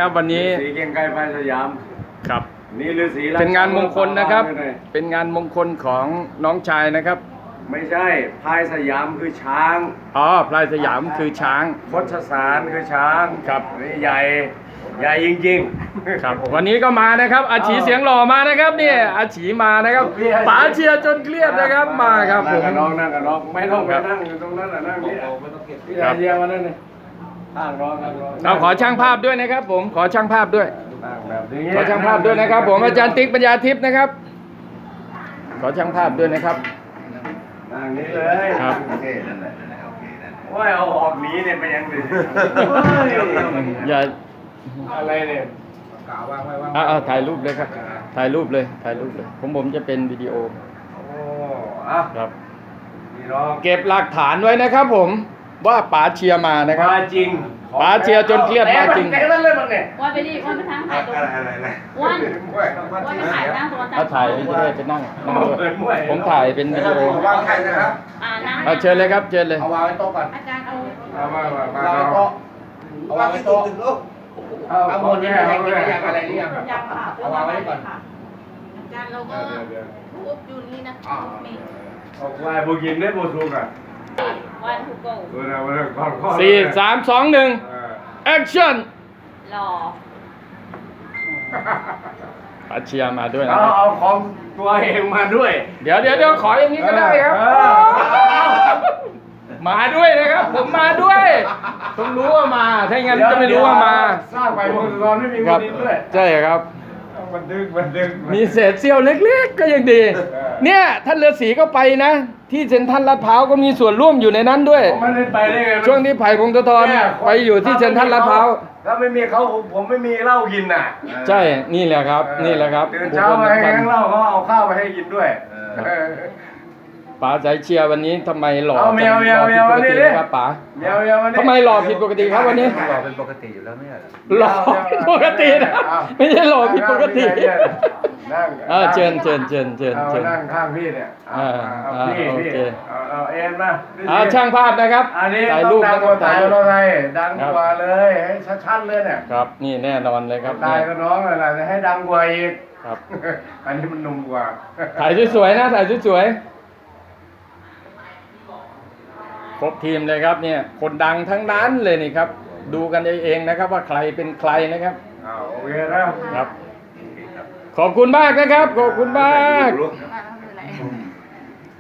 ครับวันนี้ฤาษีเกรียงไกรพายสยามครับนี่ฤาษีเป็นงานมงคลนะครับเป็นงานมงคลของน้องชายนะครับ ไม่ใช่พายสยามคือช้าง อ๋อพลายสยามคือช้าง คชสารคือช้าง ครับ นี่ใหญ่จริงๆ ครับวันนี้ก็มานะครับอาชีเสียงหล่อมานะครับเนี่ยอาชีมานะครับป๋าเชียร์จนเครียดนะครับมาครับผม นั่งกับน้องไม่ต้องไปนั่งอยู่ตรงนั้นนั่งนี่พี่อาเชียร์มานั่นเลยข้างน้องข้างน้อง เราขอช่างภาพด้วยนะครับ ผมขอช่างภาพด้วย นั่งแบบนี้ ขอช่างภาพด้วยนะครับ ผมอาจารย์ติ๊กปัญญาทิพย์นะครับ ขอช่างภาพด้วยนะครับ นั่งนี้เลย ครับ โอเคนั่นแหละโอเคนั่นแหละ ว่าเอาออกหนีเนี่ยไปยังไง อย่า อะไรเนี่ย กล่าวว่างไว้ว่าง เอาถ่ายรูปเลยครับถ่ายรูปเลยผมจะเป็นวิดีโอ โอ้อะ ครับ พี่น้อง เก็บหลักฐานไว้นะครับ ผมว่าป๋าเชียร์มานะครับ มาจริง ป๋าเชียร์จนเครียดมาจริง เตะมันเลยมันเนี่ย วันไปดิวันไปทางถ่ายตรง อะไร วันวันไปถ่ายทางตัว ถ้าถ่ายไม่ได้ไปนั่งด้วยผมถ่ายเป็นวิดีโอ วางไข่นะครับ นั่ง เอาเชิญเลยครับเชิญเลย เอาวางไว้โต๊ะก่อน อาจารย์เอา เอามา วางไว้โต๊ะเอาวางไว้โต๊ะ เอา เอาหมดนี่อะไรกินอะไรอะไรนี่ยัง ยังค่ะ เอาวางไว้ก่อน อาจารย์เราก็รูปอยู่นี่นะมี เอาไว้บุกินได้บุทุกอ่ะ วันทูโก้ ดูนะวันก่อน สี่สามสองหนึ่งแอคชั่น หล่อ ป๋าเชียร์มาด้วยนะค เอา รับ เอาของตัวเองมาด้วย เดี๋ยวขออย่างนี้ก็ได้ครับ มาด้วยนะครับ ผมมาด้วยต้องรู้ว่ามาถ้าอย่างนั้นจะไม่รู้ว่ามา สร้างไปวงจรไม่มี ค วั รั น บ นี้ด้วย ใช่ครับ บันทึก มีเศษเสี้ยวเล็กๆ ก็ยังดี เนี่ยท่านฤาษีก็ไปนะ ที่เซ็นทรัลลาดพร้าวก็มีส่วนร่วมอยู่ในนั้นด้วย ผมไม่ได้ไปได้ไง ช่วงที่ไผ่พงศธรไปอยู่ที่เซ็นทรัลลาดพร้าว ถ้าไม่มีเขาผมไม่มีเหล้ากินน่ะ ใช่ นี่แหละครับ นี่แหละครับ ตื่นเช้ามาให้เหล้าเขาเอาข้าวไปให้กินด้วย ป๋าสายเชียร์วันนี้ทำไมหล่อ เอาเมียว จัง เมียว หล่อผิดปกติ เมียว นะครับป๋า เมียวมานี่ ทำไมหล่อผิดปกติครับวันนี้ เราเป็นปกติอยู่แล้วเนี่ย หล่อผิดปกตินะไม่ใช่หล่อผิดปกติ นั่ง เชิญ เอานั่งข้างพี่เนี่ยเอาพี่ โอเค เอาเอ็นมา เอาช่างภาพนะครับ อันนี้ ถ่าย ต้ รู อง ป ดั นะ ง ค ก รับ ว่าตายเราไงดังกว่าเลยให้ชัดๆเลยเนี่ย ครับ นี่แน่นอนเลยครับ ตายก็น้องอะไรให้ดังกว่าอีก ครับ อันนี้มันหนุ่มกว่า ถ่ายสวยๆนะถ่ายสวยๆครบทีมเลยครับเนี่ยคนดังทั้งนั้นเลยนี่ครับ ดูกันเองนะครับว่าใครเป็นใครนะครับ โอเคนะครับ ขอบคุณมากนะครับขอบคุณมาก ค